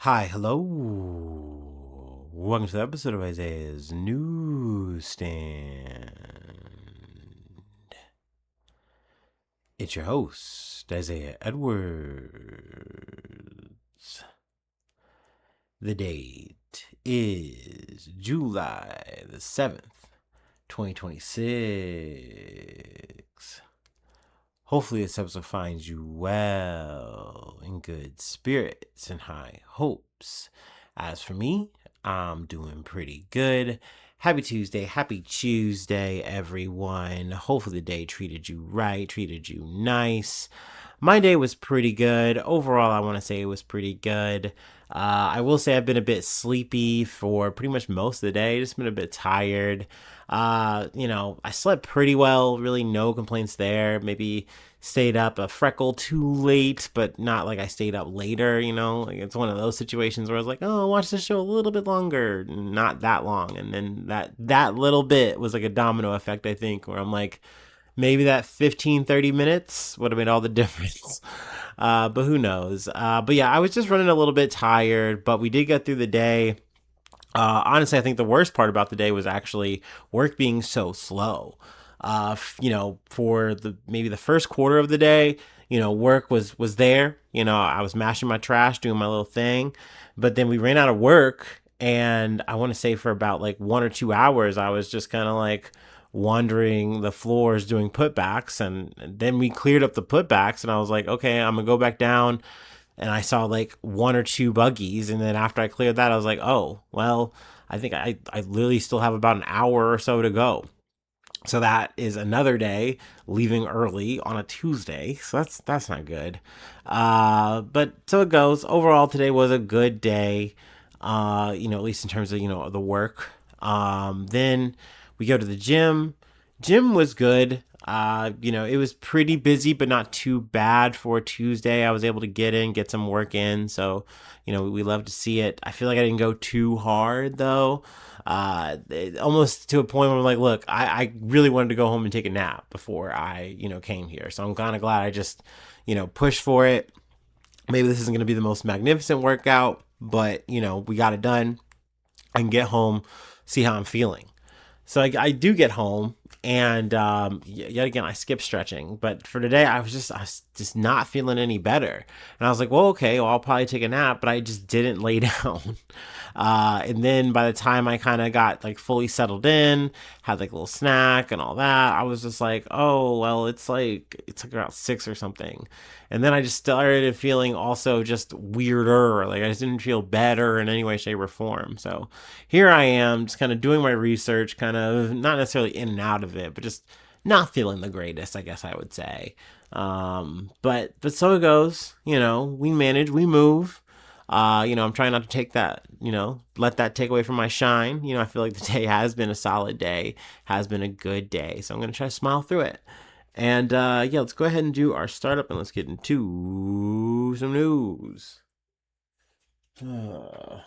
Hi, hello. Welcome to the episode of Isaiah's Newsstand. It's your host, Isaiah Edwards. The date is July the 7th, 2026. Hopefully, this episode finds you well, in good spirits, and high hopes. As for me, I'm doing pretty good. Happy Tuesday, everyone. Hopefully, the day treated you right, treated you nice. My day was pretty good. Overall, I want to say it was pretty good. I will say I've been a bit sleepy for pretty much most of the day. Just been a bit tired. I slept pretty well. Really, no complaints there. Maybe stayed up a freckle too late, but not like I stayed up later. Like it's one of those situations where I was like, oh, I'll watch the show a little bit longer, not that long, and then that little bit was like a domino effect. I think where I'm like, maybe that 15-30 minutes would have made all the difference. But who knows? But yeah, I was just running a little bit tired, but we did get through the day. Honestly, I think the worst part about the day was actually work being so slow. For maybe the first quarter of the day, work was there. I was mashing my trash, doing my little thing, but then we ran out of work, and I want to say for about like 1 or 2 hours, I was just kind of like wandering the floors doing putbacks, and then we cleared up the putbacks, and I was like, okay, I'm gonna go back down, and I saw like one or two buggies, and then after I cleared that, I was like, oh well, I think I literally still have about an hour or so to go. So that is another day leaving early on a Tuesday. So that's not good. But so it goes. Overall, today was a good day. At least in terms of the work. Then we go to the gym. Gym was good. It was pretty busy, but not too bad for a Tuesday. I was able to get some work in. So, we love to see it. I feel like I didn't go too hard though. Almost to a point where I'm like, look, I really wanted to go home and take a nap before I, came here. So I'm kind of glad I just, pushed for it. Maybe this isn't going to be the most magnificent workout, but, we got it done. I can get home, see how I'm feeling. So I do get home, and yet again I skip stretching. But for today, I was just not feeling any better, and I was like, well, okay, well, I'll probably take a nap, but I just didn't lay down. And then by the time I kind of got like fully settled in, had like a little snack and all that, I was just like, oh well, it's like about 6 or something. And then I just started feeling also just weirder. Like I just didn't feel better in any way, shape, or form. So here I am, just kind of doing my research, kind of not necessarily in and out of it, but just not feeling the greatest, I guess I would say. But so it goes. We manage, we move. I'm trying not to take that, let that take away from my shine. I feel like the day has been a solid day, has been a good day. So I'm going to try to smile through it. And yeah, let's go ahead and do our startup, and let's get into some news. Uh,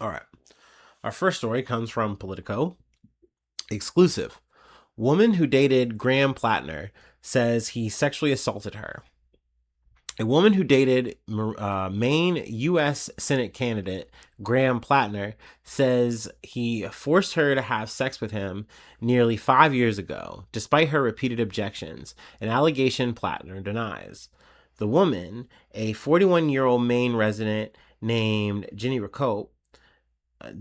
all right. Our first story comes from Politico. Exclusive. Woman who dated Graham Platner says he sexually assaulted her. A woman who dated Maine U.S. Senate candidate Graham Platner says he forced her to have sex with him nearly 5 years ago, despite her repeated objections, an allegation Platner denies. The woman, a 41-year-old Maine resident named Jenny Ricote,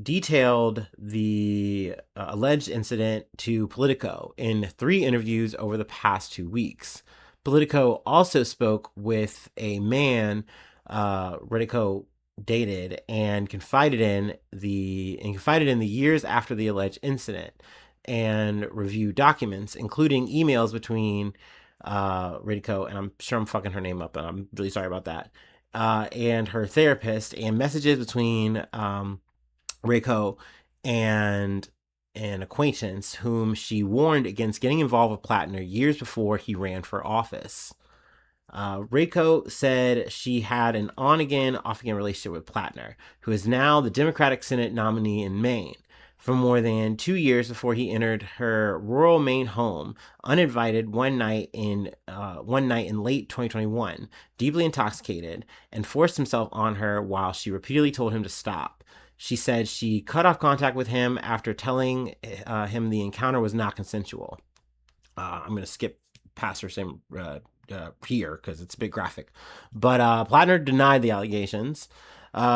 detailed the alleged incident to Politico in 3 interviews over the past 2 weeks. Politico also spoke with a man Redico dated and confided in the years after the alleged incident, and reviewed documents, including emails between Redico, and I'm sure I'm fucking her name up, and I'm really sorry about that, and her therapist, and messages between Reiko and an acquaintance whom she warned against getting involved with Platner years before he ran for office. Reiko said she had an on-again, off-again relationship with Platner, who is now the Democratic Senate nominee in Maine. For more than 2 years before he entered her rural Maine home, uninvited one night in late 2021, deeply intoxicated, and forced himself on her while she repeatedly told him to stop. She said she cut off contact with him after telling him the encounter was not consensual. I'm going to skip past her same here because it's a bit graphic. But Platner denied the allegations.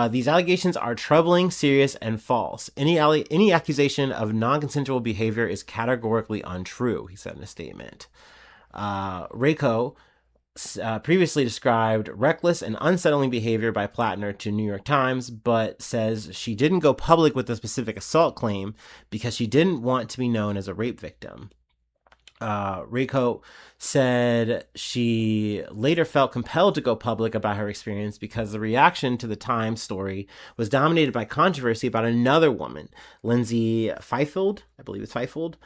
These allegations are troubling, serious, and false. Any accusation of non-consensual behavior is categorically untrue, he said in a statement. Reiko previously described reckless and unsettling behavior by Platner to New York Times, but says she didn't go public with the specific assault claim because she didn't want to be known as a rape victim. Reiko said she later felt compelled to go public about her experience because the reaction to the Times story was dominated by controversy about another woman, Lindsay Fifield, I believe it's Fifield,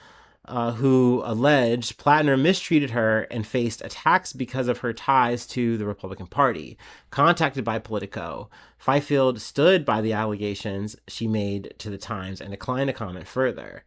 who alleged Platner mistreated her and faced attacks because of her ties to the Republican Party. Contacted by Politico, Fifield stood by the allegations she made to the Times and declined to comment further.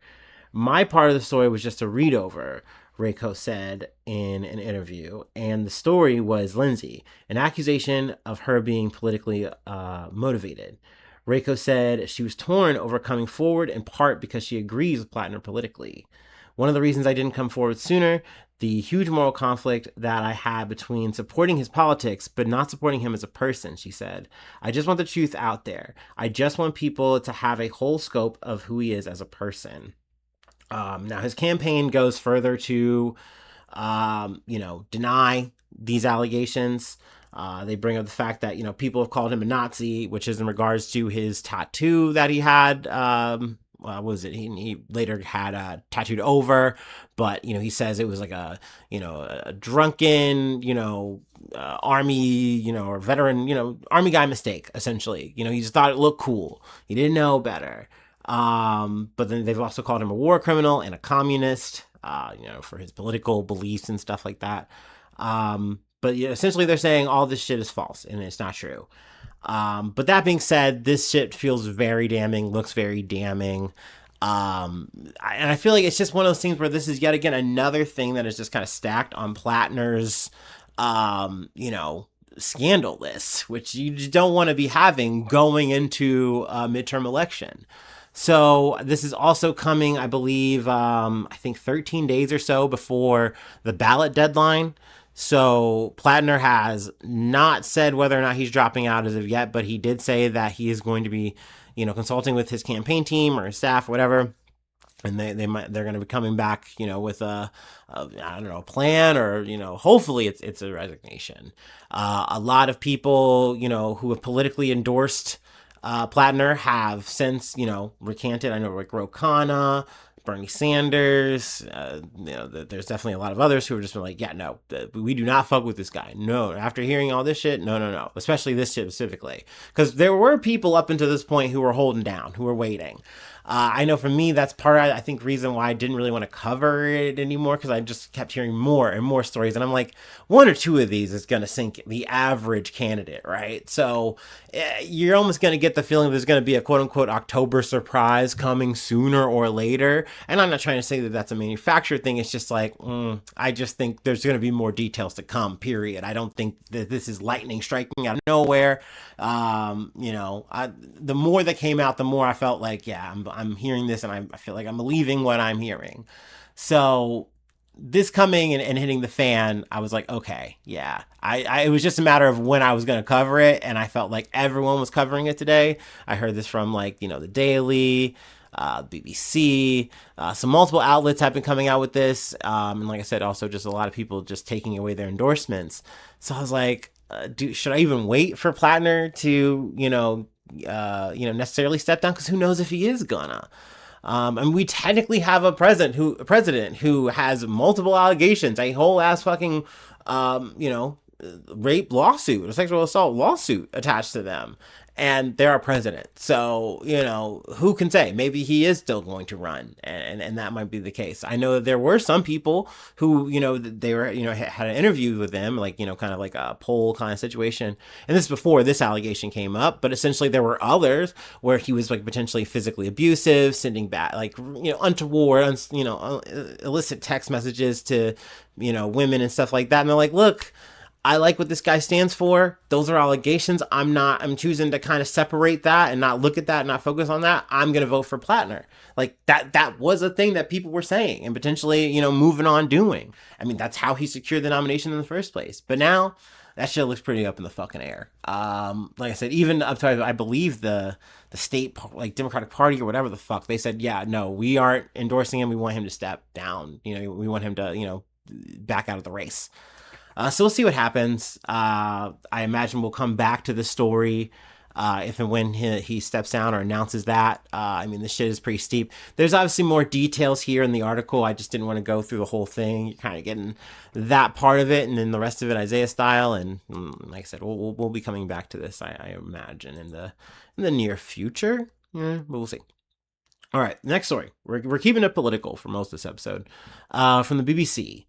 My part of the story was just a read over, Reiko said in an interview, and the story was Lindsay, an accusation of her being politically motivated. Reiko said she was torn over coming forward in part because she agrees with Platner politically. One of the reasons I didn't come forward sooner, the huge moral conflict that I had between supporting his politics but not supporting him as a person, she said. I just want the truth out there. I just want people to have a whole scope of who he is as a person. Now, his campaign goes further to, deny these allegations. They bring up the fact that, people have called him a Nazi, which is in regards to his tattoo that he had. What was it? He later had tattooed over, but, he says it was like a drunken, army, or veteran, army guy mistake, essentially. He just thought it looked cool. He didn't know better. But then they've also called him a war criminal and a communist, for his political beliefs and stuff like that. But essentially they're saying all this shit is false and it's not true. But that being said, this shit feels very damning, looks very damning. And I feel like it's just one of those things where this is yet again another thing that is just kind of stacked on Platner's, scandal list, which you just don't want to be having going into a midterm election. So this is also coming, I believe, I think 13 days or so before the ballot deadline. So Platner has not said whether or not he's dropping out as of yet, but he did say that he is going to be, consulting with his campaign team or his staff, or whatever. And they're going to be coming back, with a plan, or, hopefully it's a resignation. A lot of people, who have politically endorsed Platner have since, recanted. I know Rick Rokana, Bernie Sanders, there's definitely a lot of others who have just been like, yeah, no, we do not fuck with this guy. No, after hearing all this shit, no, especially this shit specifically. Because there were people up until this point who were holding down, who were waiting. I know for me, that's part of, I think, reason why I didn't really want to cover it anymore, because I just kept hearing more and more stories. And I'm like, one or two of these is going to sink the average candidate, right? So you're almost going to get the feeling there's going to be a quote-unquote October surprise coming sooner or later. And I'm not trying to say that that's a manufactured thing. It's just like, I just think there's going to be more details to come, period. I don't think that this is lightning striking out of nowhere. The more that came out, the more I felt like, yeah, I'm hearing this and I feel like I'm believing what I'm hearing. So this coming and hitting the fan, I was like, okay, yeah. It was just a matter of when I was going to cover it, and I felt like everyone was covering it today. I heard this from the Daily, BBC, some multiple outlets have been coming out with this. And like I said, also just a lot of people just taking away their endorsements. So I was like, should I even wait for Platner to, necessarily step down? Because who knows if he is gonna. And we technically have a president who has multiple allegations, a whole ass fucking, rape lawsuit, a sexual assault lawsuit attached to them. and they're our president. So, who can say? Maybe he is still going to run, and that might be the case. I know that there were some people who, they were, had an interview with them, like, kind of like a poll kind of situation. And this is before this allegation came up, but essentially there were others where he was like potentially physically abusive, sending back like, untoward, illicit text messages to, women and stuff like that. And they're like, look, I like what this guy stands for. Those are allegations. I'm choosing to kind of separate that and not look at that and not focus on that. I'm going to vote for Platner. Like that was a thing that people were saying and potentially, moving on doing. I mean, that's how he secured the nomination in the first place. But now that shit looks pretty up in the fucking air. Like I said, even up to, I believe the state, like Democratic Party or whatever the fuck, they said, yeah, no, we aren't endorsing him. We want him to step down. We want him to, back out of the race. So we'll see what happens. I imagine we'll come back to the story if and when he steps down or announces that. I mean, this shit is pretty steep. There's obviously more details here in the article. I just didn't want to go through the whole thing. You're kind of getting that part of it, and then the rest of it Isaiah style. And like I said, we'll be coming back to this, I imagine, in the near future. But we'll see. All right, next story. We're keeping it political for most of this episode. From the BBC.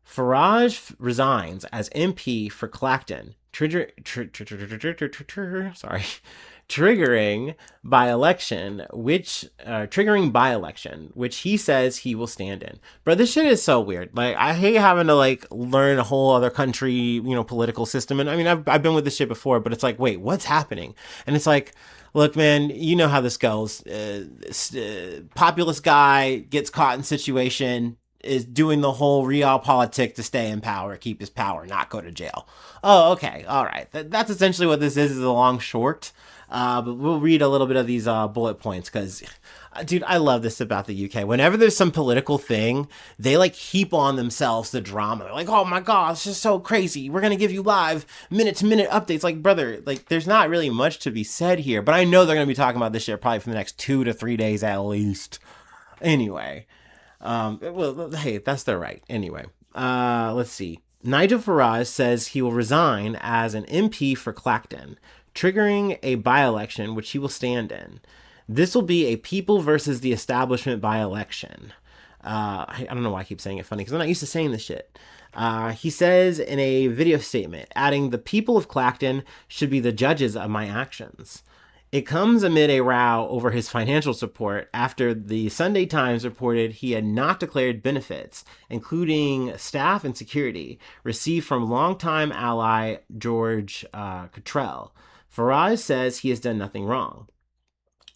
Farage resigns as MP for Clacton, triggering by-election, which he says he will stand in. Bro, this shit is so weird. Like, I hate having to like learn a whole other country, political system. And I mean, I've been with this shit before, but it's like, wait, what's happening? And it's like, look, man, you know how this goes. Populist guy gets caught in situation, is doing the whole realpolitik to stay in power, keep his power, not go to jail. Oh, okay. All right. That's essentially what this is a long short. But we'll read a little bit of these bullet points because, dude, I love this about the UK. Whenever there's some political thing, they like heap on themselves the drama. They're like, oh my God, it's just so crazy. We're going to give you live minute-to-minute updates. Like, brother, like there's not really much to be said here, but I know they're going to be talking about this shit probably for the next 2 to 3 days at least. Anyway. Well, hey, that's their right. Anyway, let's see. Nigel Farage says he will resign as an MP for Clacton, triggering a by-election which he will stand in. This will be a people versus the establishment by-election. I don't know why I keep saying it funny because I'm not used to saying this shit. He says in a video statement, adding, the people of Clacton should be the judges of my actions. It comes amid a row over his financial support after the Sunday Times reported he had not declared benefits, including staff and security, received from longtime ally George Cottrell. Farage says he has done nothing wrong.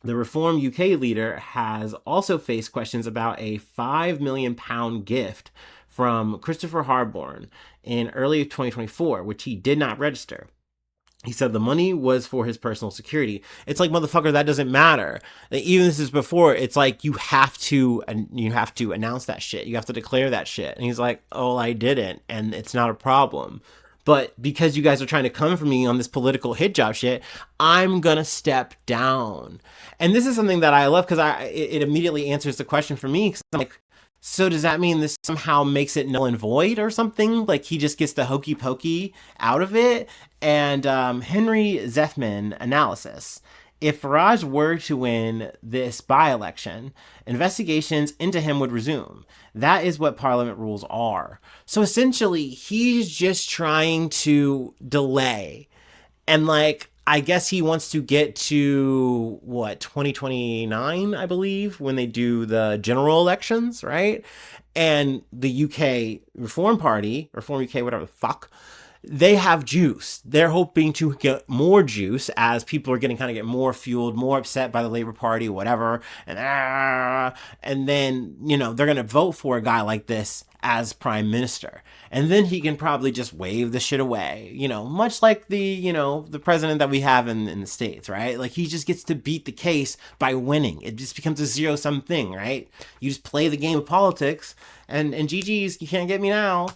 The Reform UK leader has also faced questions about a £5 million gift from Christopher Harborne in early 2024, which he did not register. He said the money was for his personal security. It's like, motherfucker, that doesn't matter. Even this is before, it's like you have to announce that shit. You have to declare that shit. And he's like, oh, I didn't, and it's not a problem. But because you guys are trying to come for me on this political hit job shit, I'm going to step down. And this is something that I love because it immediately answers the question for me. Because I'm like, so does that mean this somehow makes it null and void or something? Like he just gets the hokey pokey out of it? And Henry Zethman analysis. If Farage were to win this by-election, investigations into him would resume. That is what parliament rules are. So essentially, he's just trying to delay. And like, I guess he wants to get to, 2029, I believe, when they do the general elections, right? And the UK Reform Party, Reform UK, whatever the fuck, they have juice. They're hoping to get more juice as people are get more fueled, more upset by the Labour Party, whatever. And then, they're going to vote for a guy like this as prime minister. And then he can probably just wave the shit away, much like the president that we have in the States, right? Like he just gets to beat the case by winning. It just becomes a zero-sum thing, right? You just play the game of politics and GG's, you can't get me now.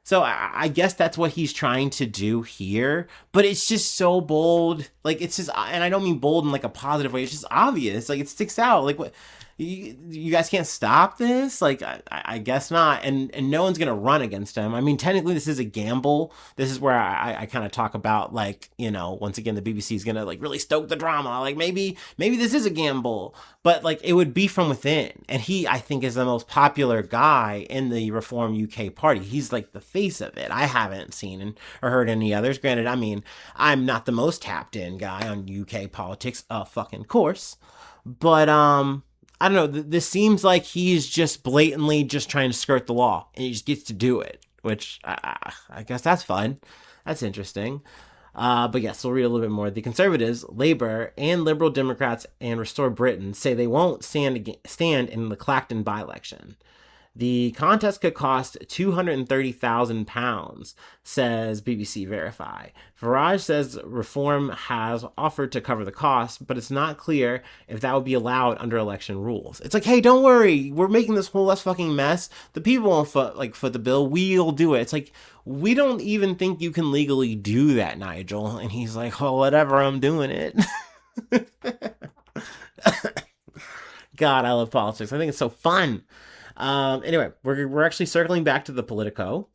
So I guess that's what he's trying to do here, but it's just so bold. Like it's just, and I don't mean bold in like a positive way. It's just obvious. Like it sticks out. Like what, you guys can't stop this. Like, I guess not. And no one's gonna run against him. I mean, technically, this is a gamble. This is where I kind of talk about, like, once again, the BBC is gonna like really stoke the drama. Like, maybe this is a gamble, but like it would be from within. And he, I think, is the most popular guy in the Reform UK party. He's like the face of it. I haven't seen or heard any others. Granted, I mean, I'm not the most tapped in guy on UK politics, fucking course. But I don't know. This seems like he's just blatantly just trying to skirt the law, and he just gets to do it, which I guess that's fun. That's interesting. But yes, we'll read a little bit more. The Conservatives, Labour, and Liberal Democrats and Restore Britain say they won't stand in the Clacton by-election. The contest could cost £230,000, says BBC Verify. Farage says Reform has offered to cover the cost, but it's not clear if that would be allowed under election rules. It's like, hey, don't worry, we're making this whole less fucking mess. The people won't foot the bill. We'll do it. It's like, we don't even think you can legally do that, Nigel. And he's like, oh, whatever, I'm doing it. God, I love politics. I think it's so fun. Anyway, we're actually circling back to the Politico,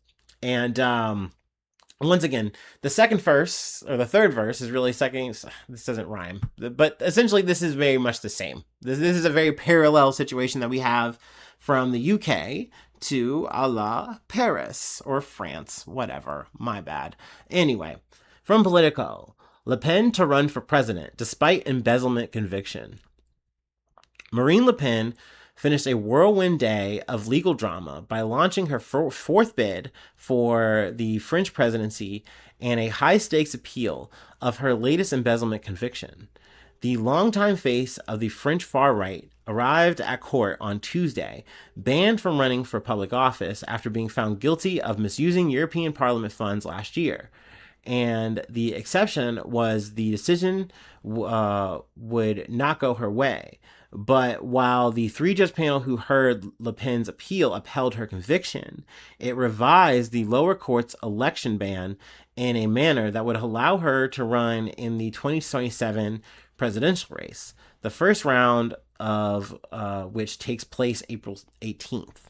and once again, the second verse or the third verse is really second. This doesn't rhyme, but essentially, this is very much the same. This is a very parallel situation that we have from the UK to a la Paris or France, whatever. My bad. Anyway, from Politico, Le Pen to run for president despite embezzlement conviction. Marine Le Pen finished a whirlwind day of legal drama by launching her fourth bid for the French presidency and a high-stakes appeal of her latest embezzlement conviction. The longtime face of the French far-right arrived at court on Tuesday, banned from running for public office after being found guilty of misusing European Parliament funds last year. And the exception was the decision would not go her way. But while the three-judge panel who heard Le Pen's appeal upheld her conviction, it revised the lower court's election ban in a manner that would allow her to run in the 2027 presidential race, the first round of which takes place April 18th.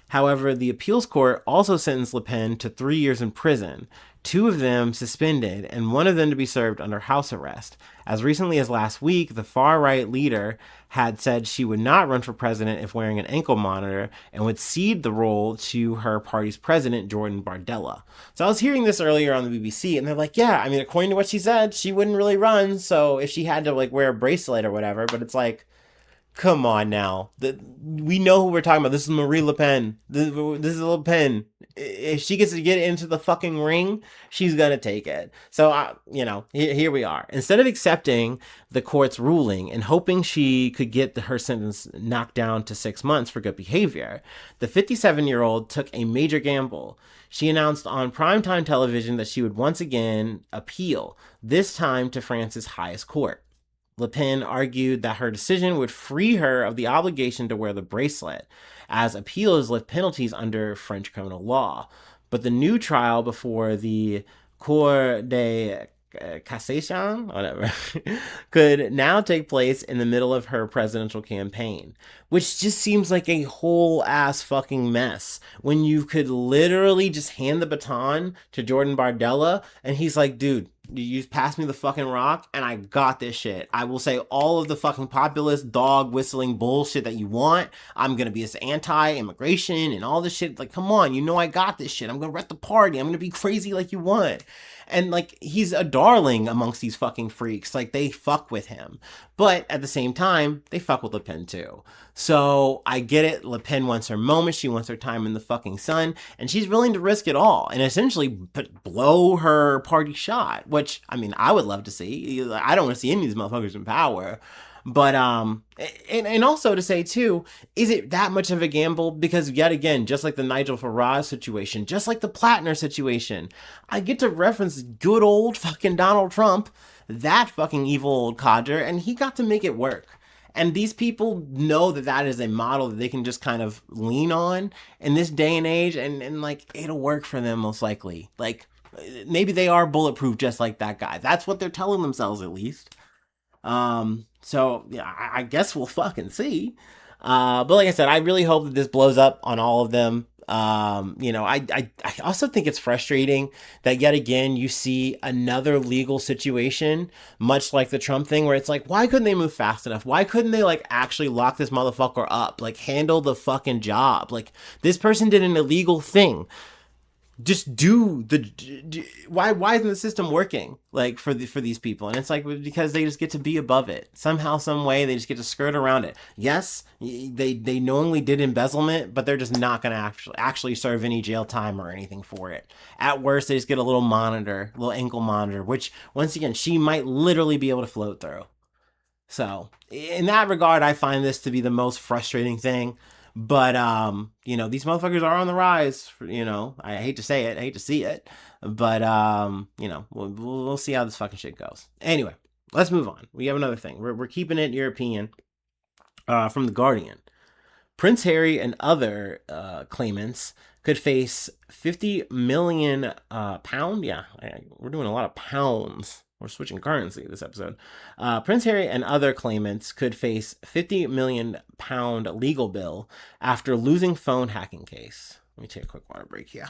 However, the appeals court also sentenced Le Pen to 3 years in prison, 2 of them suspended, and 1 of them to be served under house arrest. As recently as last week, the far-right leader had said she would not run for president if wearing an ankle monitor and would cede the role to her party's president, Jordan Bardella. So I was hearing this earlier on the BBC, and they're like, yeah, I mean, according to what she said, she wouldn't really run, so if she had to, like, wear a bracelet or whatever, but it's like, come on now. We know who we're talking about. This is Marie Le Pen. This is Le Pen. If she gets to get into the fucking ring, she's gonna take it. So, here we are. Instead of accepting the court's ruling and hoping she could get her sentence knocked down to 6 months for good behavior, the 57-year-old took a major gamble. She announced on primetime television that she would once again appeal, this time to France's highest court. Le Pen argued that her decision would free her of the obligation to wear the bracelet, as appeals lift penalties under French criminal law. But the new trial before the Cour de Cassation, whatever, could now take place in the middle of her presidential campaign, which just seems like a whole ass fucking mess when you could literally just hand the baton to Jordan Bardella and he's like, dude, you pass me the fucking rock and I got this shit. I will say all of the fucking populist dog whistling bullshit that you want. I'm gonna be as anti-immigration and all this shit. Like, come on, you know I got this shit. I'm gonna wreck the party. I'm gonna be crazy like you want. And like, he's a darling amongst these fucking freaks. Like, they fuck with him. But at the same time, they fuck with Le Pen too. So I get it. Le Pen wants her moment. She wants her time in the fucking sun. And she's willing to risk it all and essentially blow her party shot, which, I mean, I would love to see. I don't want to see any of these motherfuckers in power. But, and also to say too, is it that much of a gamble? Because yet again, just like the Nigel Farage situation, just like the Platner situation, I get to reference good old fucking Donald Trump, that fucking evil old codger, and he got to make it work. And these people know that that is a model that they can just kind of lean on in this day and age, and like, it'll work for them most likely. Like, maybe they are bulletproof just like that guy. That's what they're telling themselves at least. So yeah, I guess we'll fucking see. But like I said, I really hope that this blows up on all of them. I also think it's frustrating that yet again you see another legal situation, much like the Trump thing, where it's like, why couldn't they move fast enough? Why couldn't they like actually lock this motherfucker up? Like handle the fucking job. Like this person did an illegal thing. Just do why isn't the system working like for these people? And it's like because they just get to be above it somehow, some way. They just get to skirt around it. Yes, they knowingly did embezzlement, but they're just not going to actually serve any jail time or anything for it. At worst, they just get a little monitor, a little ankle monitor, which once again she might literally be able to float through. So in that regard, I find this to be the most frustrating thing. But these motherfuckers are on the rise. I hate to say it, I hate to see it, but we'll see how this fucking shit goes. Anyway, let's move on. We have another thing. We're keeping it European. From the Guardian, Prince Harry and other claimants could face 50 million pound. Yeah, we're doing a lot of pounds. We're switching currency this episode. Prince Harry and other claimants could face 50 million pound legal bill after losing phone hacking case. Let me take a quick water break here.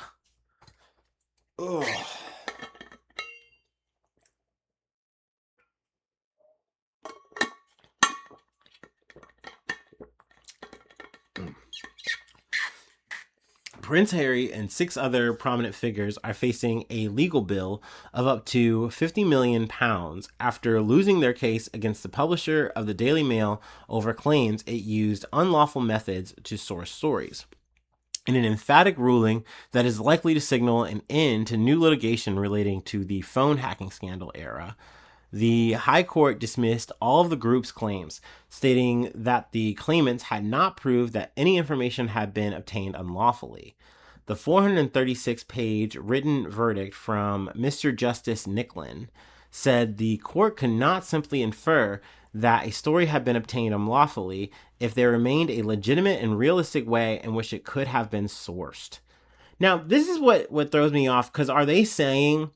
Ugh. Prince Harry and 6 other prominent figures are facing a legal bill of up to £50 million after losing their case against the publisher of the Daily Mail over claims it used unlawful methods to source stories. In an emphatic ruling that is likely to signal an end to new litigation relating to the phone hacking scandal era, the High Court dismissed all of the group's claims, stating that the claimants had not proved that any information had been obtained unlawfully. The 436-page written verdict from Mr. Justice Nicklin said the court could not simply infer that a story had been obtained unlawfully if there remained a legitimate and realistic way in which it could have been sourced. Now, this is what throws me off, because are they saying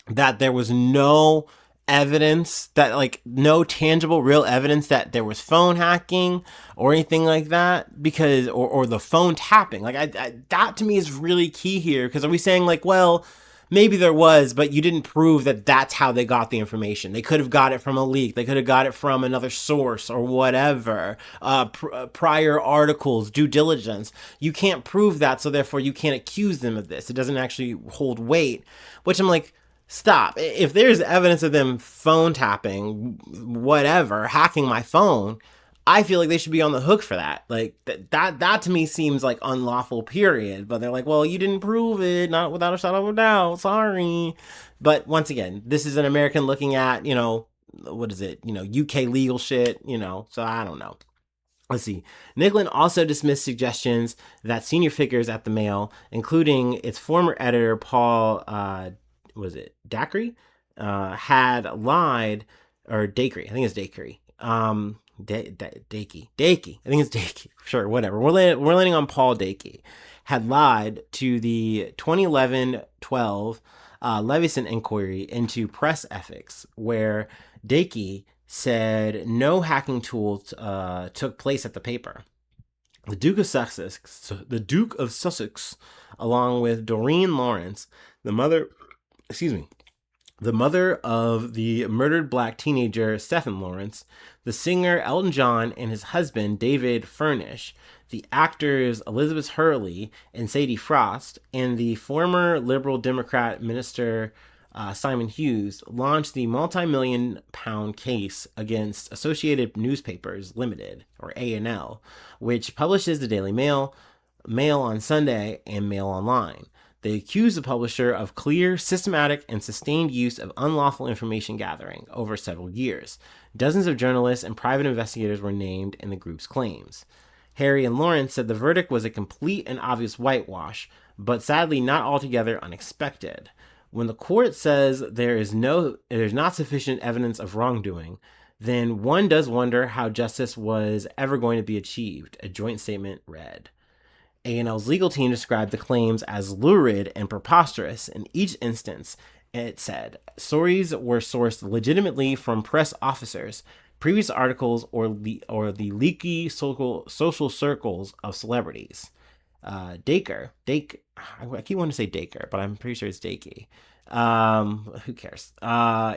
that there was no evidence, that like no tangible real evidence that there was phone hacking or anything like that? Because or the phone tapping, like I that to me is really key here, because are we saying like, well, maybe there was, but you didn't prove that that's how they got the information? They could have got it from a leak, they could have got it from another source or whatever, prior articles, due diligence. You can't prove that, so therefore you can't accuse them of this. It doesn't actually hold weight, which I'm like, stop. If there's evidence of them phone tapping, whatever, hacking my phone, I feel like they should be on the hook for that. Like that to me seems like unlawful, period. But they're like, well, you didn't prove it, not without a shadow of a doubt. Sorry. But once again, this is an American looking at, what is it? UK legal shit, so I don't know. Let's see. Nicklin also dismissed suggestions that senior figures at the Mail, including its former editor, Paul Dacre, had lied, or Dacre, I think it's Dacre. Dakey. I think it's Dakey. Sure, whatever. We're landing on Paul Dakey. Had lied to the 2011-12 Leveson inquiry into press ethics, where Dakey said no hacking tools took place at the paper. The Duke of Sussex, along with Doreen Lawrence, the mother of the murdered black teenager Stephen Lawrence, the singer Elton John and his husband David Furnish, the actors Elizabeth Hurley and Sadie Frost, and the former Liberal Democrat minister Simon Hughes launched the multi-million-pound case against Associated Newspapers Limited, or A&L, which publishes the Daily Mail, Mail on Sunday, and Mail Online. They accused the publisher of clear, systematic, and sustained use of unlawful information gathering over several years. Dozens of journalists and private investigators were named in the group's claims. Harry and Lawrence said the verdict was a complete and obvious whitewash, but sadly not altogether unexpected. When the court says there's not sufficient evidence of wrongdoing, then one does wonder how justice was ever going to be achieved, a joint statement read. A&L's legal team described the claims as lurid and preposterous in each instance. It said stories were sourced legitimately from press officers, previous articles, or the leaky social circles of celebrities. I keep wanting to say Dacre, but I'm pretty sure it's Dakey. Who cares?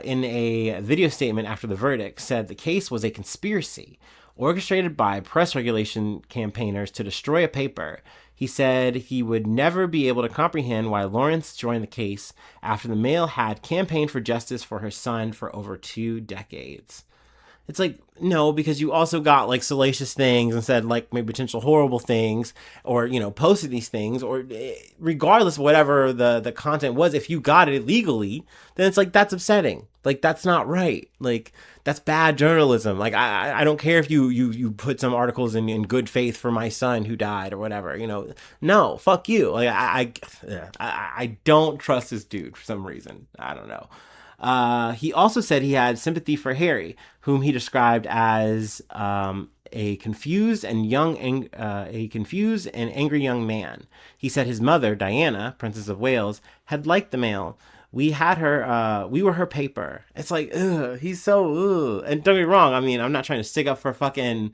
In a video statement after the verdict, said the case was a conspiracy orchestrated by press regulation campaigners to destroy a paper. He said he would never be able to comprehend why Lawrence joined the case after the Mail had campaigned for justice for her son for over 2 decades. It's like, no, because you also got like salacious things and said like maybe potential horrible things, or, posted these things, or regardless of whatever the content was, if you got it illegally, then it's like, that's upsetting. Like, that's not right. Like, that's bad journalism. Like, I don't care if you put some articles in good faith for my son who died or whatever, no, fuck you. Like, I don't trust this dude for some reason. I don't know. He also said he had sympathy for Harry, whom he described as a confused and angry young man. He said his mother, Diana, Princess of Wales, had liked the Mail. We had her. We were her paper. It's like, ugh, he's so ugh. And don't get me wrong. I mean, I'm not trying to stick up for fucking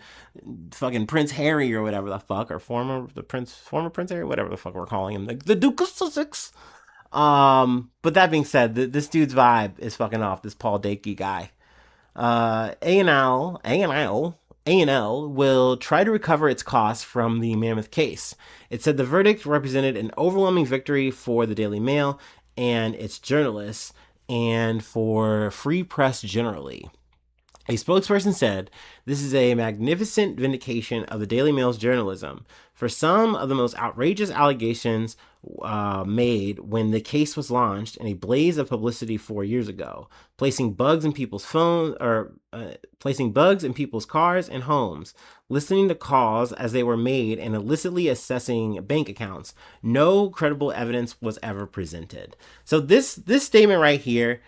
Prince Harry or whatever the fuck, or former Prince Harry, whatever the fuck we're calling him, the Duke of Sussex. But that being said, this dude's vibe is fucking off. This Paul Dakey guy. A&L will try to recover its costs from the Mammoth case. It said the verdict represented an overwhelming victory for the Daily Mail and its journalists, and for free press generally. A spokesperson said, "This is a magnificent vindication of the Daily Mail's journalism. For some of the most outrageous allegations made when the case was launched in a blaze of publicity 4 years ago, placing bugs in people's phones, or placing bugs in people's cars and homes, listening to calls as they were made, and illicitly assessing bank accounts. No credible evidence was ever presented." So this statement right here,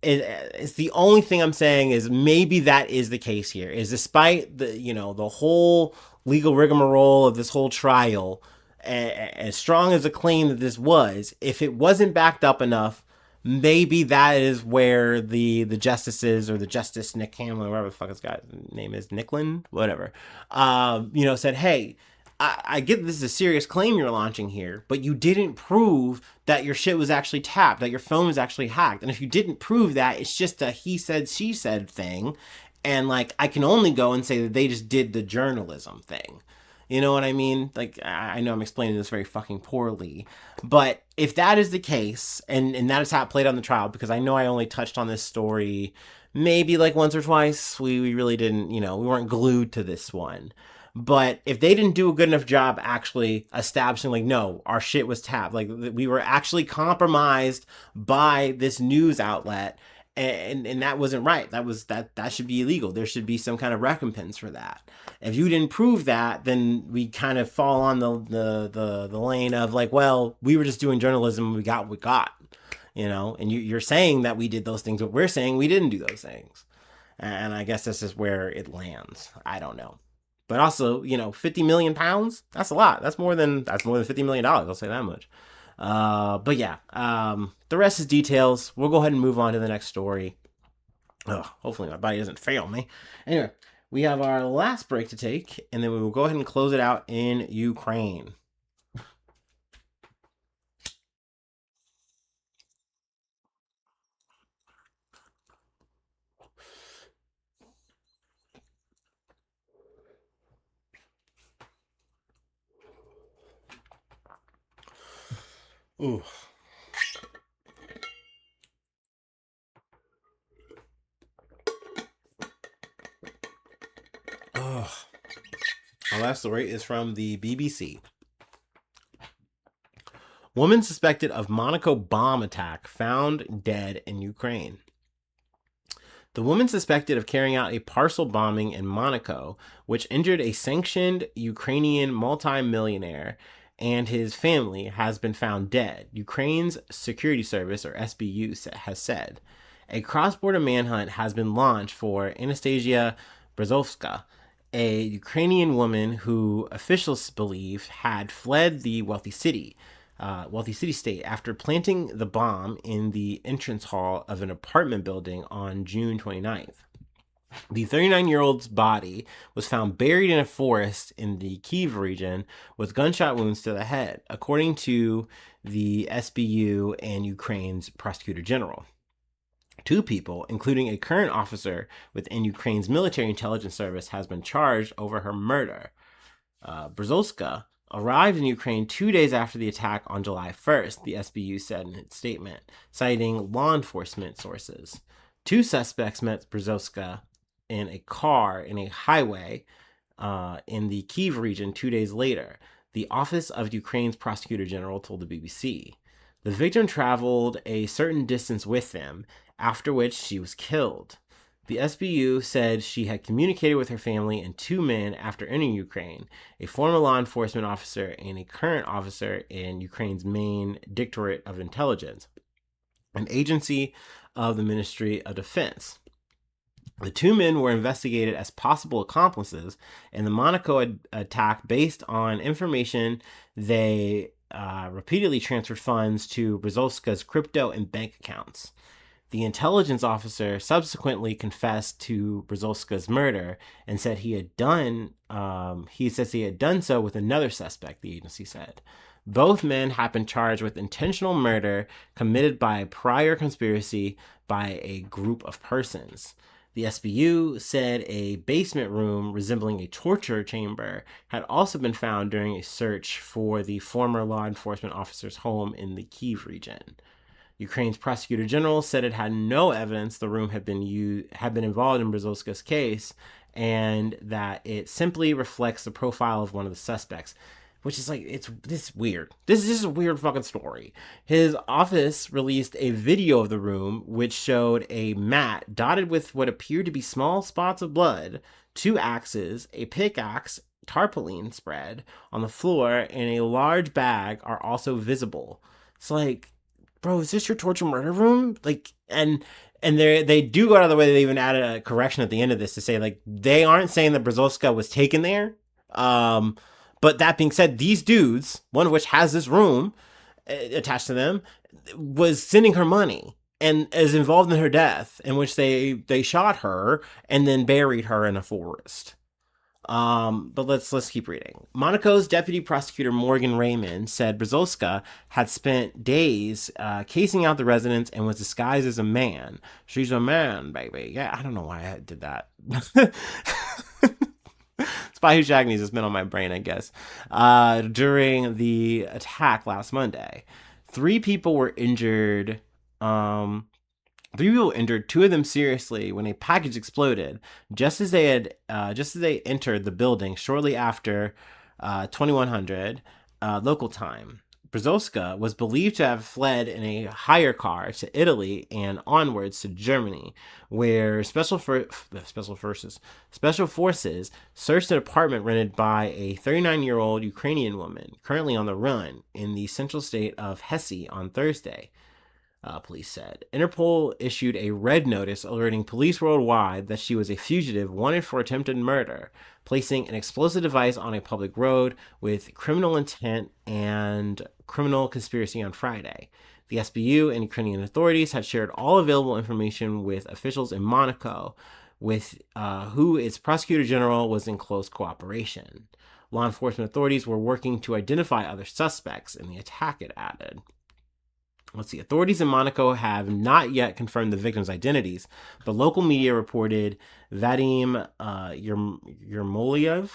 it's the only thing I'm saying is maybe that is the case here. Is despite the whole legal rigmarole of this whole trial, as strong as a claim that this was, if it wasn't backed up enough, maybe that is where the justices, or the Justice Nick Hamlin, whatever the fuck his guy's name is, Nicklin, whatever, said, hey, I get this is a serious claim you're launching here, but you didn't prove that your shit was actually tapped, that your phone was actually hacked. And if you didn't prove that, it's just a he said, she said thing. And like, I can only go and say that they just did the journalism thing. You know what I mean? Like, I know I'm explaining this very fucking poorly, but if that is the case, and that is how it played on the trial, because I know I only touched on this story maybe like once or twice. We really didn't, we weren't glued to this one. But if they didn't do a good enough job actually establishing, like, no, our shit was tapped, like we were actually compromised by this news outlet, and that wasn't right. That should be illegal. There should be some kind of recompense for that. If you didn't prove that, then we kind of fall on the lane of like, well, we were just doing journalism and we got what we got, and you're saying that we did those things, but we're saying we didn't do those things. And I guess this is where it lands. I don't know. But also, 50 million pounds, that's a lot. That's more than $50 million. I'll say that much. But yeah, the rest is details. We'll go ahead and move on to the next story. Hopefully my body doesn't fail me. Anyway, we have our last break to take, and then we will go ahead and close it out in Ukraine. Ooh. Oh. Our last story is from the BBC. Woman suspected of Monaco bomb attack found dead in Ukraine. The woman suspected of carrying out a parcel bombing in Monaco, which injured a sanctioned Ukrainian multi-millionaire and his family, has been found dead, Ukraine's security service, or SBU, has said. A cross-border manhunt has been launched for Anastasia Berezovska, a Ukrainian woman who officials believe had fled the wealthy city state after planting the bomb in the entrance hall of an apartment building on June 29th. The 39-year-old's body was found buried in a forest in the Kyiv region with gunshot wounds to the head, according to the SBU and Ukraine's prosecutor general. Two people, including a current officer within Ukraine's military intelligence service, has been charged over her murder. Berezovska arrived in Ukraine 2 days after the attack on July 1st, the SBU said in its statement, citing law enforcement sources. Two suspects met Berezovska in a car in a highway in the Kyiv region 2 days later, the Office of Ukraine's Prosecutor General told the BBC. The victim traveled a certain distance with them, after which she was killed. The SBU said she had communicated with her family and two men after entering Ukraine, a former law enforcement officer and a current officer in Ukraine's main Directorate of Intelligence, an agency of the Ministry of Defense. The two men were investigated as possible accomplices in the Monaco attack based on information they repeatedly transferred funds to Berezovska's crypto and bank accounts. The intelligence officer subsequently confessed to Berezovska's murder and said he had done so with another suspect, the agency said. Both men have been charged with intentional murder committed by a prior conspiracy by a group of persons. The SBU said a basement room resembling a torture chamber had also been found during a search for the former law enforcement officer's home in the Kyiv region. Ukraine's prosecutor general said it had no evidence the room had been involved in Berezovska's case, and that it simply reflects the profile of one of the suspects. Which is like, this weird. This is a weird fucking story. His office released a video of the room which showed a mat dotted with what appeared to be small spots of blood, two axes, a pickaxe, tarpaulin spread on the floor, and a large bag are also visible. It's like, bro, is this your torture murder room? Like, and they do go out of the way. They even added a correction at the end of this to say, like, they aren't saying that Berezovska was taken there. But that being said, these dudes, one of which has this room attached to them, was sending her money and is involved in her death, in which they shot her and then buried her in a forest. But let's keep reading. Monaco's deputy prosecutor Morgan Raymond said Berezovska had spent days casing out the residence and was disguised as a man. She's a man, baby. Yeah, I don't know why I did that. Spy Who Shagged Me's has been on my brain, I guess. During the attack last Monday, three people were injured. Two of them seriously, when a package exploded just as they entered the building shortly after 2100 local time. Berezovska was believed to have fled in a hire car to Italy and onwards to Germany, where special forces searched an apartment rented by a 39-year-old Ukrainian woman currently on the run in the central state of Hesse on Thursday. Police said. Interpol issued a red notice alerting police worldwide that she was a fugitive wanted for attempted murder, placing an explosive device on a public road with criminal intent and criminal conspiracy on Friday. The SBU and Ukrainian authorities had shared all available information with officials in Monaco, with who its prosecutor general was in close cooperation. Law enforcement authorities were working to identify other suspects in the attack, it added. Authorities in Monaco have not yet confirmed the victims' identities, but local media reported Vadim Yermoliev,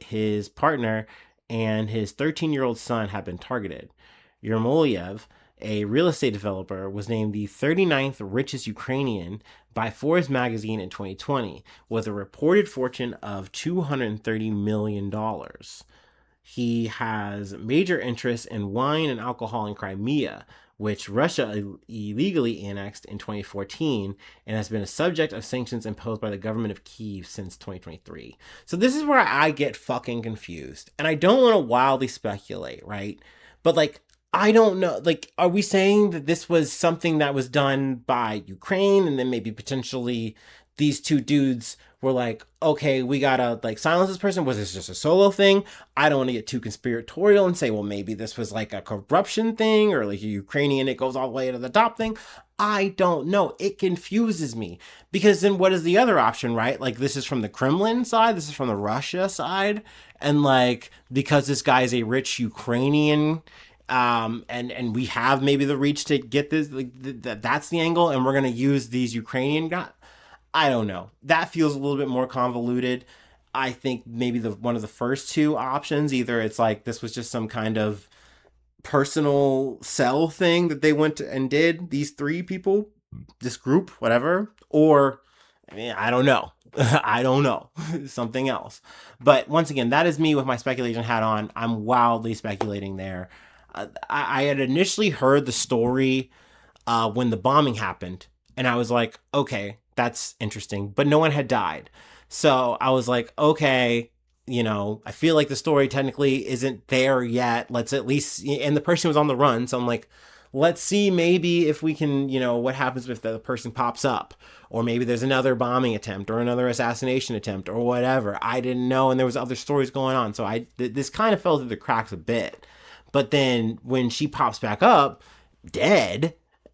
his partner, and his 13-year-old son have been targeted. Yermoliev, a real estate developer, was named the 39th richest Ukrainian by Forbes magazine in 2020, with a reported fortune of $230 million. He has major interests in wine and alcohol in Crimea, which Russia illegally annexed in 2014 and has been a subject of sanctions imposed by the government of Kyiv since 2023. So this is where I get fucking confused. And I don't want to wildly speculate, right? But like, I don't know. Like, are we saying that this was something that was done by Ukraine and then maybe potentially these two dudes were like, okay, we gotta like silence this person. Was this just a solo thing? I don't want to get too conspiratorial and say, well, maybe this was like a corruption thing or like a Ukrainian, it goes all the way to the top thing. I don't know. It confuses me because then what is the other option, right? Like this is from the Kremlin side, this is from the Russia side, and like because this guy is a rich Ukrainian, and we have maybe the reach to get this, like that's the angle, and we're gonna use these Ukrainian guys. I don't know. That feels a little bit more convoluted. I think maybe the one of the first two options, either it's like this was just some kind of personal cell thing that they went and did, these three people, this group, whatever, or I mean, I don't know. I don't know. Something else. But once again, that is me with my speculation hat on. I'm wildly speculating there. I had initially heard the story when the bombing happened, and I was like, okay, that's interesting. But no one had died. So I was like, okay, I feel like the story technically isn't there yet. Let's at least, and the person was on the run. So I'm like, let's see maybe if we can, what happens if the person pops up, or maybe there's another bombing attempt or another assassination attempt or whatever. I didn't know. And there was other stories going on. So this kind of fell through the cracks a bit. But then when she pops back up dead,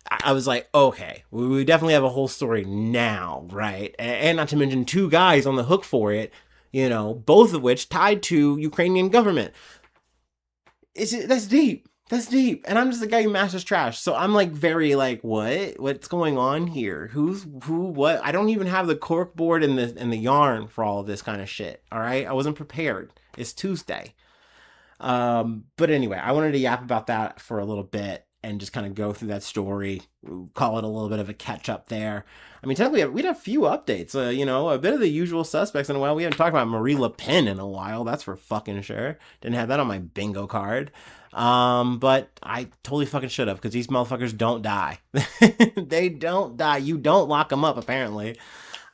I was like, okay, we definitely have a whole story now, right? And not to mention two guys on the hook for it, both of which tied to Ukrainian government. That's deep. That's deep. And I'm just the guy who masters trash. So I'm like very like, what's going on here? Who, what? I don't even have the cork board and the yarn for all of this kind of shit. All right. I wasn't prepared. It's Tuesday. But anyway, I wanted to yap about that for a little bit and just kind of go through that story, call it a little bit of a catch up there. I mean, technically, we'd have a few updates, a bit of the usual suspects in a while. We haven't talked about Marie Le Pen in a while. That's for fucking sure. Didn't have that on my bingo card. But I totally fucking should have, because these motherfuckers don't die. They don't die. You don't lock them up, apparently.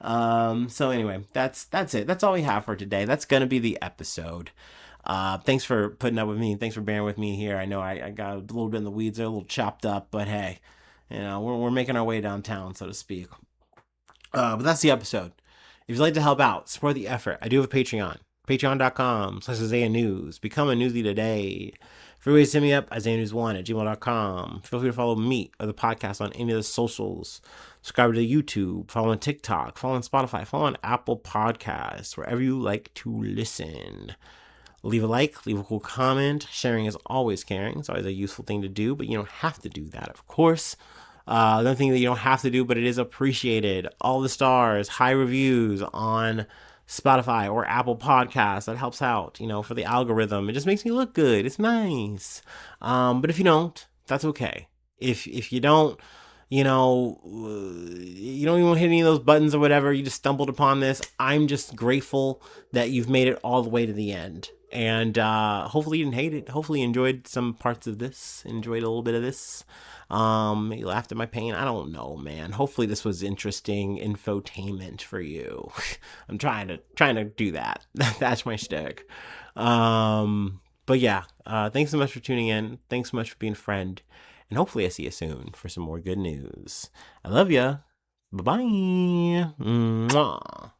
So anyway, that's it. That's all we have for today. That's gonna be the episode. Thanks for putting up with me. Thanks for bearing with me here. I know I got a little bit in the weeds there, a little chopped up, but hey, we're making our way downtown, so to speak. But that's the episode. If you'd like to help out, support the effort, I do have a Patreon. Patreon.com/Isaiah News. Become a newsy today. Free ways to hit me up, IsaiahNews1@gmail.com. Feel free to follow me or the podcast on any of the socials. Subscribe to YouTube, follow on TikTok, follow on Spotify, follow on Apple Podcasts, wherever you like to listen. Leave a like, leave a cool comment. Sharing is always caring. It's always a useful thing to do, but you don't have to do that, of course. Another thing that you don't have to do, but it is appreciated. All the stars, high reviews on Spotify or Apple Podcasts. That helps out, for the algorithm. It just makes me look good. It's nice. But if you don't, that's okay. If you don't, you don't even hit any of those buttons or whatever, you just stumbled upon this, I'm just grateful that you've made it all the way to the end. And hopefully you didn't hate it. Hopefully you enjoyed some parts of this, enjoyed a little bit of this. You laughed at my pain. I don't know, man. Hopefully this was interesting infotainment for you. I'm trying to do that. That's my shtick. But yeah, thanks so much for tuning in. Thanks so much for being a friend. And hopefully I see you soon for some more good news. I love ya. Bye-bye. Mwah.